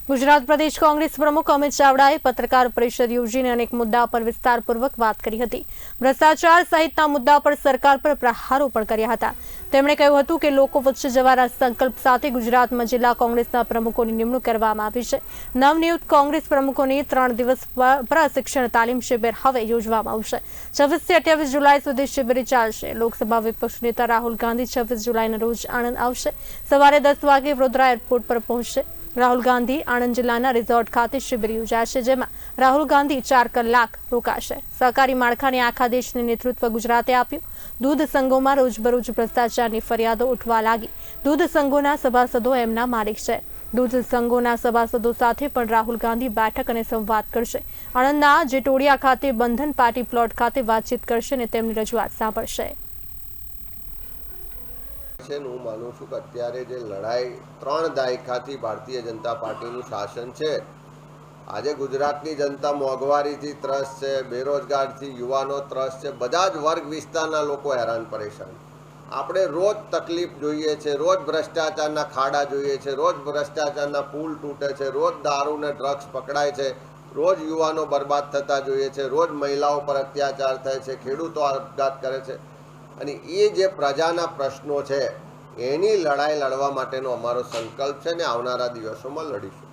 ગુજરાત પ્રદેશ કોંગ્રેસ પ્રમુખ અમિત ચાવડાએ પત્રકાર પરિષદ યોજીને અનેક મુદ્દા પર વિસ્તારપૂર્વક વાત કરી હતી। ભ્રષ્ટાચાર સહિતના મુદ્દા પર સરકાર પર પ્રહારો પણ કર્યા હતા। તેમણે કહ્યું હતું કે લોકો વચ્ચે જવાના સંકલ્પ સાથે ગુજરાતમાં જિલ્લા કોંગ્રેસના પ્રમુખોની નિમણૂક કરવામાં આવી છે। નવનિયુક્ત કોંગ્રેસ પ્રમુખોની 3 દિવસ પ્રશિક્ષણ તાલીમ શિબિર હવે યોજવામાં આવશે। 26 થી 28 જુલાઈ સુધી શિબિર ચાલશે। લોકસભા વિપક્ષ નેતા રાહુલ ગાંધી 26 જુલાઈના રોજ આણંદ આવશે। સવારે 10 વાગે વડોદરા એરપોર્ટ પર પહોંચશે। રાહુલ ગાંધી આણંદ જિલ્લાના રિઝોર્ટ ખાતે શિબિર યોજાશે, જેમાં રાહુલ ગાંધી 4 કલાક રોકાશે। સહકારી માળખાને આખા દેશને નેતૃત્વ ગુજરાતે આપ્યું। દૂધ સંઘોમાં રોજબરોજ ભ્રષ્ટાચારની ફરિયાદો ઉઠવા લાગી। દૂધ સંઘોના સભાસદો એમના માલિક છે। દૂધ સંઘોના સભાસદો સાથે પણ રાહુલ ગાંધી બેઠક અને સંવાદ કરશે। આણંદના જેટોડિયા ખાતે બંધન પાર્ટી પ્લોટ ખાતે વાતચીત કરશે અને તેમની રજૂઆત સાંભળશે। હું માનું છું કે અત્યારે જે લડાઈ 3 દાયકાથી ભારતીય જનતા પાર્ટીનું શાસન છે, આજે ગુજરાતની જનતા મોંઘવારીથી ત્રસ્ત છે, બેરોજગારથી યુવાનો ત્રસ્ત છે, બધા જ વર્ગ વિસ્તારના લોકો હેરાન પરેશાન। આપણે રોજ તકલીફ જોઈએ છે, રોજ ભ્રષ્ટાચારના ખાડા જોઈએ છે, રોજ ભ્રષ્ટાચારના પુલ તૂટે છે, રોજ દારૂ ને ડ્રગ્સ પકડાય છે, રોજ યુવાનો બરબાદ થતા જોઈએ છે, રોજ મહિલાઓ પર અત્યાચાર થાય છે, ખેડૂતો આપઘાત કરે છે। અને એ જે પ્રજાના પ્રશ્નો છે એની લડાઈ લડવા માટેનો અમારો સંકલ્પ છે ને આવનારા દિવસોમાં લડીશું।